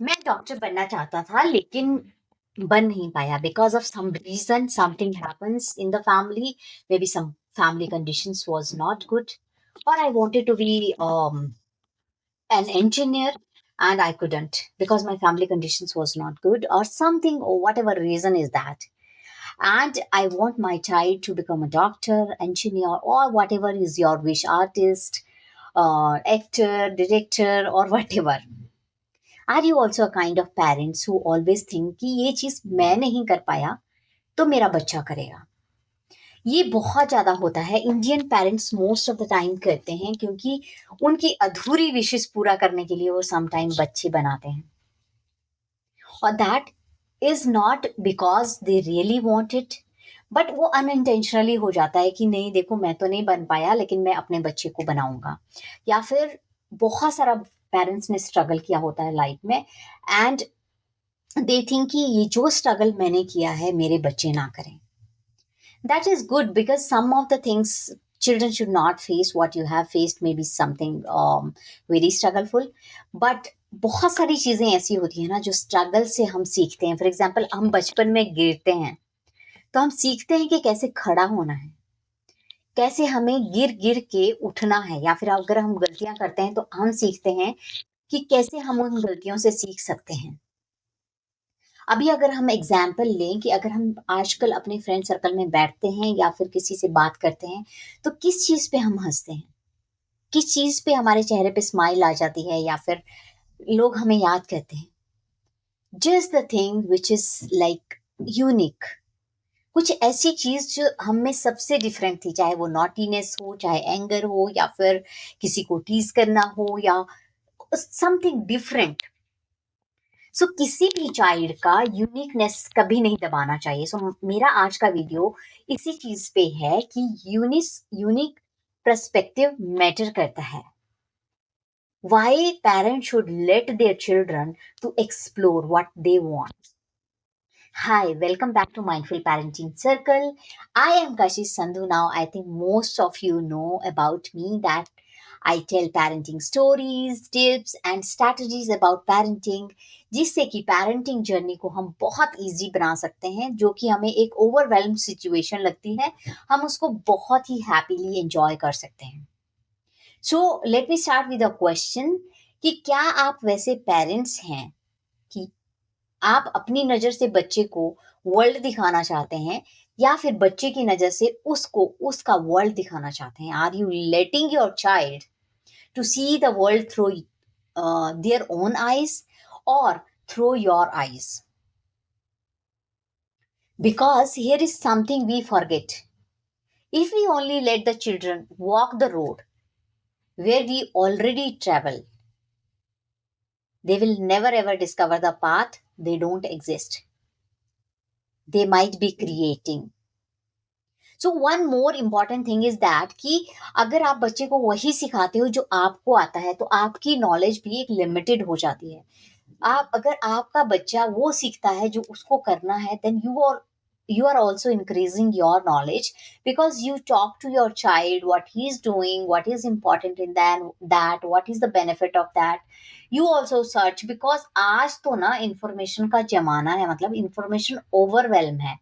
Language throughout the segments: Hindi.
मैं डॉक्टर बनना चाहता था लेकिन बन नहीं पाया because of some reason something happens in the family maybe some family conditions was not good or I wanted to be an engineer and I couldn't because my family conditions was not good or something or whatever reason is that, and I want my child to become a doctor, engineer, or whatever is your wish, artist, actor, director, or whatever. Are you also a kind of parents who always think कि ये चीज मैं नहीं कर पाया तो मेरा बच्चा करेगा? ये बहुत ज्यादा होता है, Indian parents most of the time करते हैं क्योंकि उनकी अधूरी विशेष पूरा करने के लिए वो सम टाइम बच्चे बनाते हैं, और that is not because they really want it, but वो अनइंटेंशनली हो जाता है कि नहीं देखो मैं तो नहीं बन पाया लेकिन मैं अपने बच्चे को बनाऊंगा, या फिर बहुत सारा पेरेंट्स ने स्ट्रगल किया होता है लाइफ में एंड दे थिंक कि ये जो स्ट्रगल मैंने किया है मेरे बच्चे ना करें. That is good because some of the things children should not face what you have faced may be something very struggleful, but बहुत सारी चीजें ऐसी होती है ना जो स्ट्रगल से हम सीखते हैं. फॉर एग्जाम्पल हम बचपन में गिरते हैं तो हम सीखते हैं कि कैसे खड़ा होना है, कैसे हमें गिर गिर के उठना है, या फिर अगर हम गलतियां करते हैं तो हम सीखते हैं कि कैसे हम उन गलतियों से सीख सकते हैं. अभी अगर हम एग्जाम्पल लें कि अगर हम आजकल अपने फ्रेंड सर्कल में बैठते हैं या फिर किसी से बात करते हैं तो किस चीज पे हम हंसते हैं, किस चीज पे हमारे चेहरे पे स्माइल आ जाती है, या फिर लोग हमें याद करते हैं. Just the thing which is like unique, कुछ ऐसी चीज जो हम में सबसे डिफरेंट थी, चाहे वो नॉटीनेस हो, चाहे एंगर हो, या फिर किसी को टीज करना हो, या समथिंग डिफरेंट. सो किसी भी चाइल्ड का यूनिकनेस कभी नहीं दबाना चाहिए. सो मेरा आज का वीडियो इसी चीज पे है कि यूनिक पर्सपेक्टिव मैटर करता है. Why parents should let their children to explore what they want. Hi, welcome back to Mindful Parenting Circle. I am Kashish Sandhu now. I think most of you know about me that I tell parenting stories, tips and strategies about parenting, जिससे कि parenting journey को हम बहुत easy बना सकते हैं. जो कि हमें एक overwhelmed situation लगती है, हम उसको बहुत ही happily enjoy कर सकते हैं. So let me start with a question कि क्या आप वैसे पेरेंट्स हैं कि आप अपनी नज़र से बच्चे को वर्ल्ड दिखाना चाहते हैं, या फिर बच्चे की नज़र से उसको उसका वर्ल्ड दिखाना चाहते हैं? Are you letting your child to see the world through their own eyes और through your eyes? Because here is something we forget. If we only let the children walk the road where we already travel, they will never ever discover the path they don't exist. They might be creating. So one more important thing is that कि अगर आप बच्चे को वही सिखाते हो जो आपको आता है तो आपकी नॉलेज भी एक लिमिटेड हो जाती है. आप अगर आपका बच्चा वो सीखता है जो उसको करना है, then you are also increasing your knowledge because you talk to your child what he is doing, what is important in that what is the benefit of that. You also search because आज तो ना इंफॉर्मेशन का जमाना है, मतलब इंफॉर्मेशन ओवरवेलम है.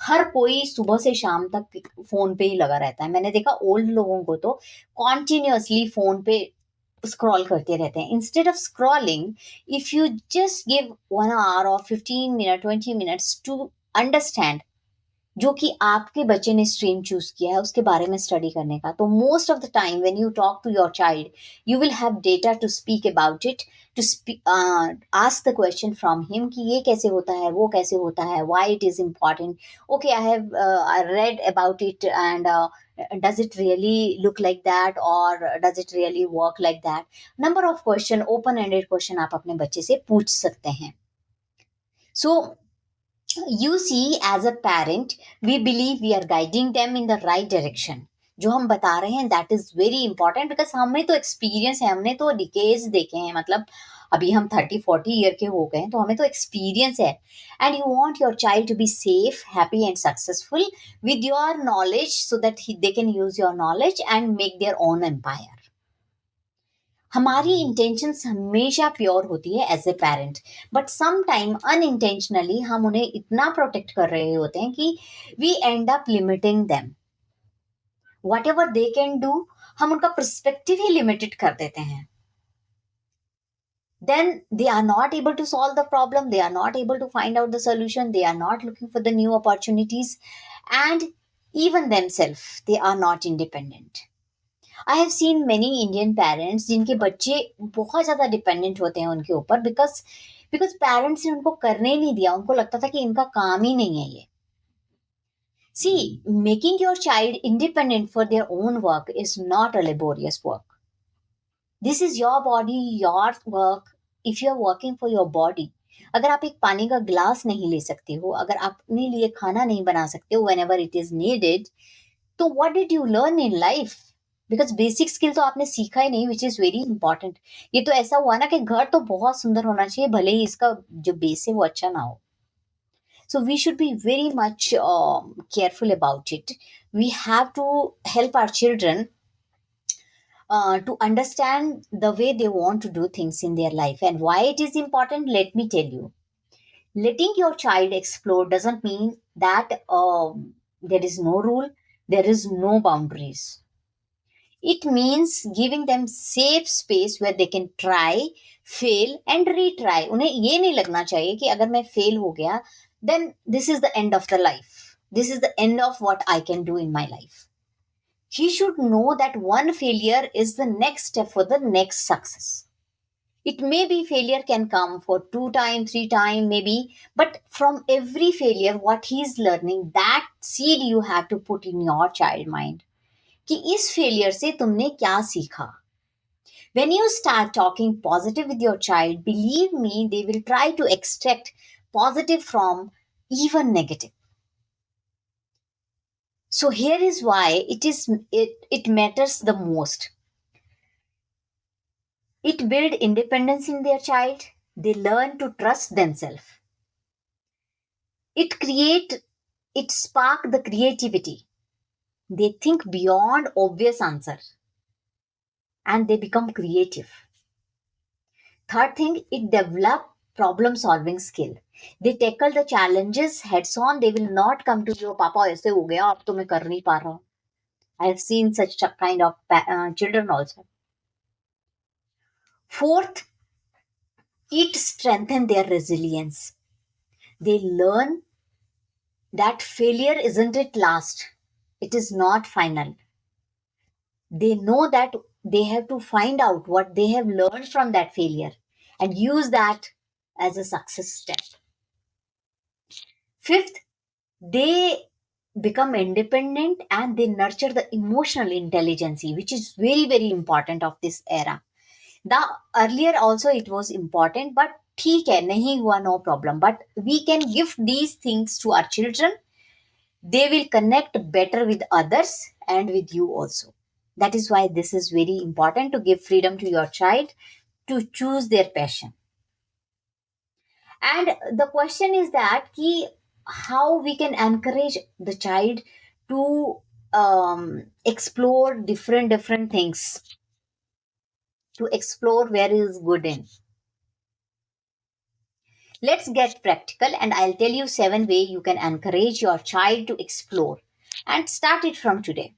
हर कोई सुबह से शाम तक फ़ोन पे ही लगा रहता है. मैंने देखा ओल्ड लोगों को तो कंटीन्यूअसली फ़ोन पे स्क्रॉल करते रहते हैं. Instead of scrolling, if you just give 1 hour और 15 मिनट, 20 मिनट्स टू अंडरस्टैंड जो कि आपके बच्चे ने स्ट्रीम चूज किया है उसके बारे में स्टडी करने का, तो most of the time when you talk to your child you will have data to speak about it, to ask the question from him कि ये कैसे होता है, वो कैसे होता है, why it is important. Okay, I have read about it and does it really look like that or does it really work like that. Number of question, open ended question आप अपने बच्चे से पूछ सकते हैं. सो you see, as a parent we believe we are guiding them in the right direction. जो हम बता रहे हैं that is very important because हमें तो एक्सपीरियंस है, हमने तो डिकेज देखे हैं, मतलब अभी हम 30-40 ईयर के हो गए हैं तो हमें तो एक्सपीरियंस है. And you want your child to be safe, happy and successful with your knowledge so that they can use your knowledge and make their own empire. हमारी इंटेंशंस हमेशा प्योर होती है as a parent, but some time unintentionally हम उन्हें इतना प्रोटेक्ट कर रहे होते हैं कि we end up limiting them, whatever they can do, हम उनका पर्सपेक्टिव ही लिमिटेड कर देते हैं. Then they are not able to solve the problem, they are not able to find out the solution, they are not looking for the new opportunities, and even themselves they are not independent. I have seen many Indian parents जिनके बच्चे बहुत ज़्यादा डिपेंडेंट होते हैं उनके ऊपर, बिकॉज पेरेंट्स ने उनको करने ही नहीं दिया, उनको लगता था कि इनका काम ही नहीं है ये. See, making your child independent for their own work is not a laborious work. This is your body, your work. If you are working for your body, अगर आप एक पानी का ग्लास नहीं ले सकते हो, अगर आप अपने लिए खाना नहीं बना सकते हो whenever it is needed, तो what did you learn in life? Because basic skill तो आपने सीखा ही नहीं, विच इज वेरी इंपॉर्टेंट. ये तो ऐसा हुआ ना कि घर तो बहुत सुंदर होना चाहिए, भले ही इसका जो बेस है वो अच्छा ना हो. So we should be very much careful about it. We have to help our children to understand the way they want to do things in their life. And why it is important, let me tell you. Letting your child explore doesn't mean that there is no rule, there is no boundaries. It means giving them safe space where they can try, fail and retry. उन्हें ये नहीं लगना चाहिए कि अगर मैं fail हो गया, then this is the end of the life. This is the end of what I can do in my life. He should know that one failure is the next step for the next success. It may be failure can come for 2 time, 3 time, maybe, but from every failure, what he is learning, that seed you have to put in your child mind. कि इस failure से तुमने क्या सीखा? When you start talking positive with your child, believe me, they will try to extract positive from even negative. So here is why it matters the most. It build independence in their child. They learn to trust themselves. It create, it spark the creativity. They think beyond obvious answer and they become creative. Third thing, it develop problem solving skill. They tackle the challenges heads on. They will not come to you, पापा ऐसे हो गया अब तो मैं कर नहीं पा रहा हूँ. I have seen such kind of children also. Fourth, it strengthen their resilience. They learn that failure isn't it last, it is not final. They know that they have to find out what they have learned from that failure and use that as a success step. Fifth, they become independent and they nurture the emotional intelligence, which is very very important of this era. The earlier also it was important, but ठीक है नहीं हुआ, no problem, but we can give these things to our children. They will connect better with others and with you also. That is why this is very important to give freedom to your child to choose their passion. And the question is that ki, how we can encourage the child to explore different things, to explore where he is good in. Let's get practical and I'll tell you 7 ways you can encourage your child to explore, and start it from today.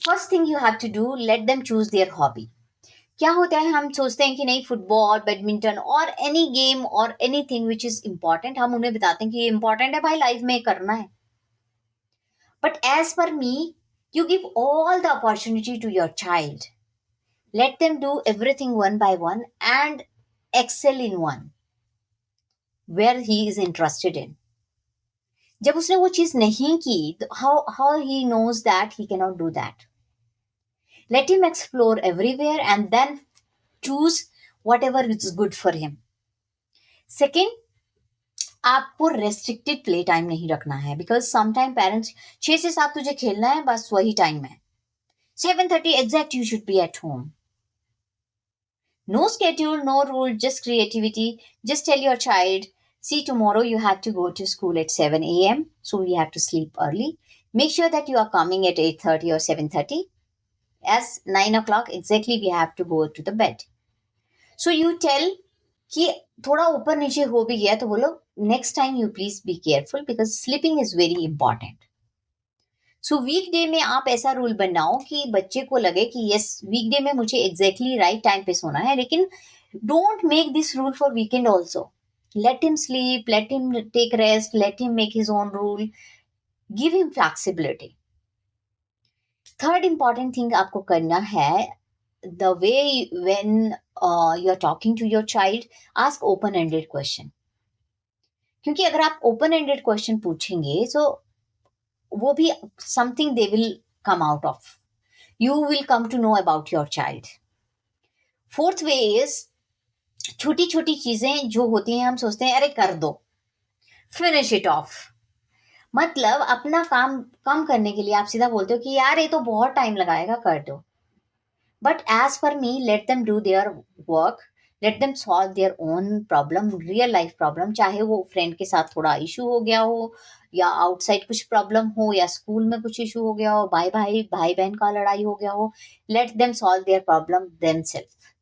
First thing you have to do, let them choose their hobby. क्या होता है हम सोचते हैं कि नहीं फुटबॉल बैडमिंटन और एनी गेम और एनीथिंग विच इज इम्पॉर्टेंट, हम उन्हें बताते हैं कि ये इम्पॉर्टेंट है भाई, लाइफ में करना है. But as per me, you give all the opportunity to your child. Let them do everything one by one and excel in one where he is interested in. जब उसने वो चीज नहीं की, how how he knows that he can not do that. Let him explore everywhere and then choose whatever is good for him. Second, आपको रेस्ट्रिक्टेड प्ले टाइम नहीं रखना है, बिकॉज समटाइम पेरेंट्स 6 से 7 तुझे खेलना है बस वही टाइम है, 7:30 exact you should be at home. No schedule, no rule, just creativity. Just tell your child, see, tomorrow you have to go to school at 7 a.m., so we have to sleep early. Make sure that you are coming at 8:30 or 7:30. as 9 o'clock exactly we have to go to the bed. So you tell कि थोड़ा ऊपर नीचे हो भी गया तो बोलो next time you please be careful because sleeping is very important. So weekday में आप ऐसा रूल बनाओ कि बच्चे को लगे कि यस वीकडे में मुझे एग्जैक्टली राइट टाइम पे सोना है, लेकिन don't make this rule for weekend also. Let him sleep, let him take rest, let him make his own rule, give him flexibility. Third important thing आपको करना है, the way when you are talking to your child, ask open ended question. क्योंकि अगर आप ओपन एंडेड क्वेश्चन पूछेंगे तो वो भी something they will come out of, you will come to know about your child. Fourth way is छोटी छोटी चीजें जो होती हैं हम सोचते हैं अरे कर दो, फिनिश इट ऑफ. मतलब अपना काम कम करने के लिए आप सीधा बोलते हो कि यार ये तो बहुत टाइम लगाएगा, कर दो. But as per me, let them do their work. Let them solve their own problem, real life problem. चाहे वो फ्रेंड के साथ थोड़ा इशू हो गया हो, या आउटसाइड कुछ प्रॉब्लम हो, या स्कूल में कुछ इशू हो गया हो, भाई भाई भाई बहन का लड़ाई हो गया हो. Let them solve their problem themself.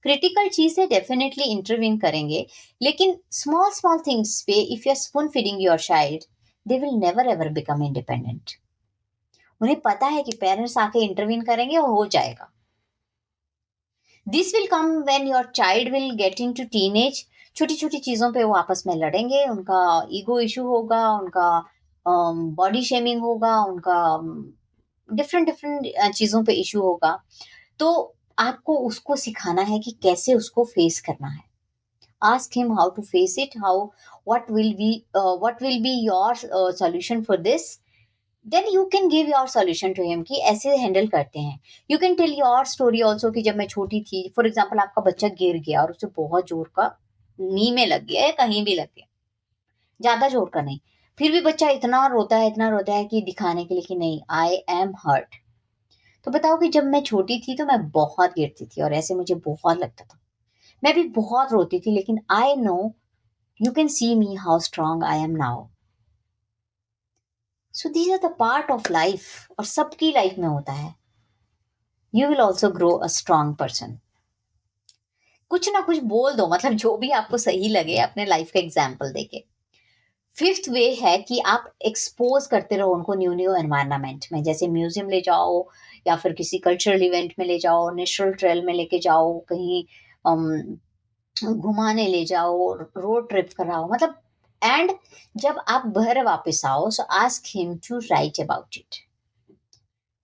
Critical चीज है डेफिनेटली इंटरवीन करेंगे, लेकिन स्मॉल स्मॉल थिंग्स पे if you are spoon feeding your child, they will never ever become independent. उन्हें पता है कि पेरेंट्स आके इंटरवीन करेंगे और हो जाएगा. This will come when your child will get into teenage. छोटी छोटी चीजों पे वो आपस में लड़ेंगे, उनका ईगो इशू होगा, उनका बॉडी शेमिंग होगा, उनका डिफरेंट डिफरेंट चीजों पे इशू होगा. तो आपको उसको सिखाना है कि कैसे उसको फेस करना है. Ask him how to face it, how what will be your solution for this. Then you can give your solution to him कि ऐसे हैंडल करते हैं. You can tell your story also कि जब मैं छोटी थी, फॉर एग्जाम्पल आपका बच्चा गिर गया और उसे बहुत जोर का नी में लग गया या कहीं भी लग गया, ज्यादा जोर का नहीं, फिर भी बच्चा इतना रोता है कि दिखाने के लिए कि नहीं आई एम हर्ट. तो बताओ कि जब मैं छोटी थी तो मैं बहुत गिरती थी और ऐसे मुझे बहुत लगता था, मैं भी बहुत रोती थी, लेकिन I know you can see me how strong I am now. So these are the part of life, और सबकी लाइफ में होता है. You will also grow a strong person. कुछ ना कुछ बोल दो, मतलब जो भी आपको सही लगे अपने लाइफ का एग्जाम्पल देके. फिफ्थ वे है कि आप एक्सपोज करते रहो उनको न्यू न्यू एनवायरनमेंट में, जैसे म्यूजियम ले जाओ, या फिर किसी कल्चरल इवेंट में ले जाओ, नेचुरल ट्रेल में लेके जाओ, कहीं घुमाने ले जाओ, रोड ट्रिप कराओ, मतलब. एंड जब आप घर वापस आओ, so ask him to write about it,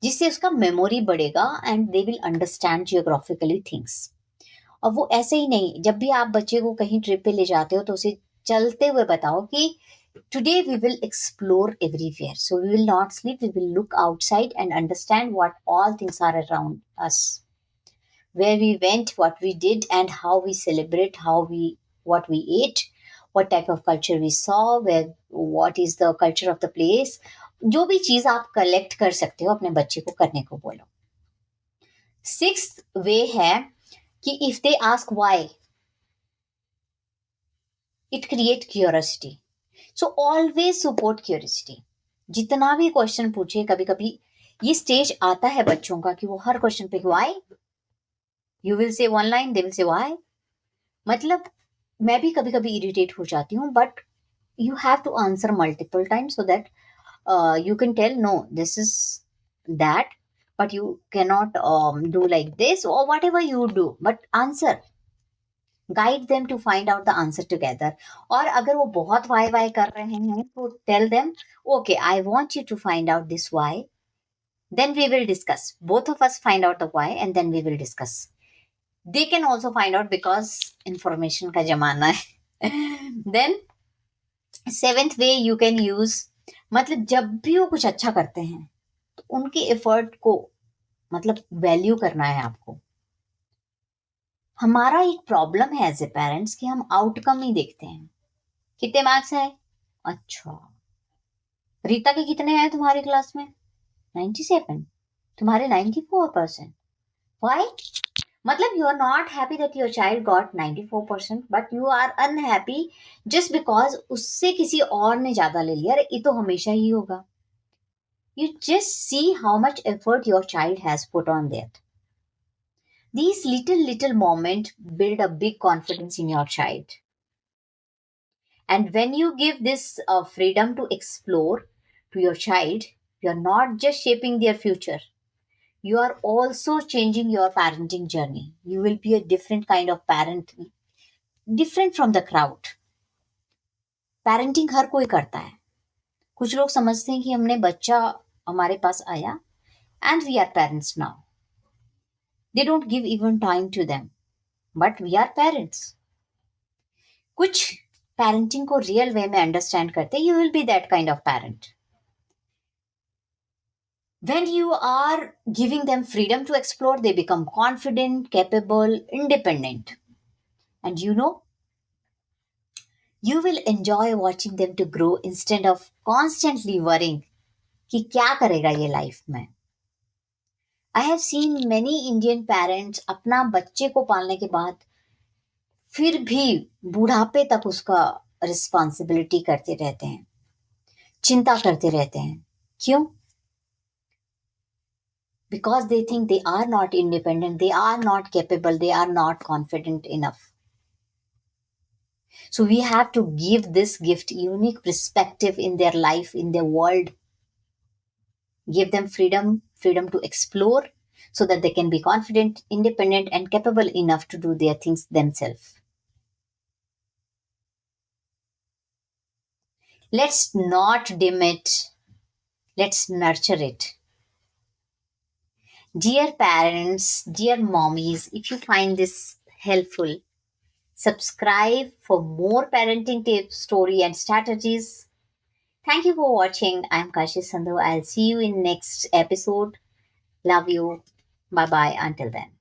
जिससे उसका मेमोरी बढ़ेगा and they will understand geographically things. और वो ऐसे ही नहीं, जब भी आप बच्चे को कहीं ट्रिप पे ले जाते हो तो उसे चलते हुए बताओ कि today we will explore everywhere, so we will not sleep, we will look outside and understand what all things are around us, where we went, what we did, and how we celebrate, what we ate, what type of culture we saw, where what is the culture of the place. जो भी चीज आप कलेक्ट कर सकते हो अपने बच्चे को करने को बोलो. सिक्स्थ वे है कि if they ask why, it create curiosity. So always support curiosity. जितना भी क्वेश्चन पूछे, कभी कभी ये स्टेज आता है बच्चों का कि वो हर क्वेश्चन पे why, you will say one line, they will say why. मतलब मैं भी कभी कभी इरिटेट हो जाती हूँ, but you have to answer multiple times so that you can tell no this is that, but you cannot do like this or whatever you do, but answer, guide them to find out the answer together. और अगर वो बहुत वाई वाई कर रहे हैं तो tell them okay I want you to find out this why, then we will discuss, both of us find out the why and then we will discuss. They can also find out because information का जमाना है. Then seventh way you can use, मतलब जब भी वो कुछ अच्छा करते हैं तो उनके एफर्ट को मतलब वैल्यू करना है आपको. हमारा एक प्रॉब्लम है एज ए पेरेंट्स कि हम आउटकम ही देखते हैं. कितने मार्क्स है, अच्छा रीता के कितने हैं तुम्हारी क्लास में, 97, तुम्हारे 94%. व्हाई? मतलब you are not happy that your child got 94%, but you are unhappy just because उससे किसी और ने ज्यादा ले लिया. अरे ये तो हमेशा ही होगा. You just see how much effort your child has put on that. These little moments build a big confidence in your child. And when you give this freedom to explore to your child, you're not just shaping their future, you are also changing your parenting journey. You will be a different kind of parent, different from the crowd. Parenting हर कोई करता है. कुछ लोग समझते हैं कि हमने बच्चा हमारे पास आया and we are parents now. They don't give even time to them. But we are parents. कुछ parenting को real way में understand करते, you will be that kind of parent. When you are giving them freedom to explore, they become confident, capable, independent. And you will enjoy watching them to grow instead of constantly worrying कि क्या करेगा ये लाइफ में. I have seen many Indian parents अपना बच्चे को पालने के बाद फिर भी बुढ़ापे तक उसका रिस्पॉन्सिबिलिटी करते रहते हैं, चिंता करते रहते हैं. क्यों? Because they think they are not independent, they are not capable, they are not confident enough. So we have to give this gift unique perspective in their life, in their world. Give them freedom to explore so that they can be confident, independent, and capable enough to do their things themselves. Let's not dim it. Let's nurture it. Dear parents, dear mommies, if you find this helpful, subscribe for more parenting tips, story, and strategies. Thank you for watching. I'm Kashi Sandhu. I'll see you in next episode. Love you. Bye bye. Until then.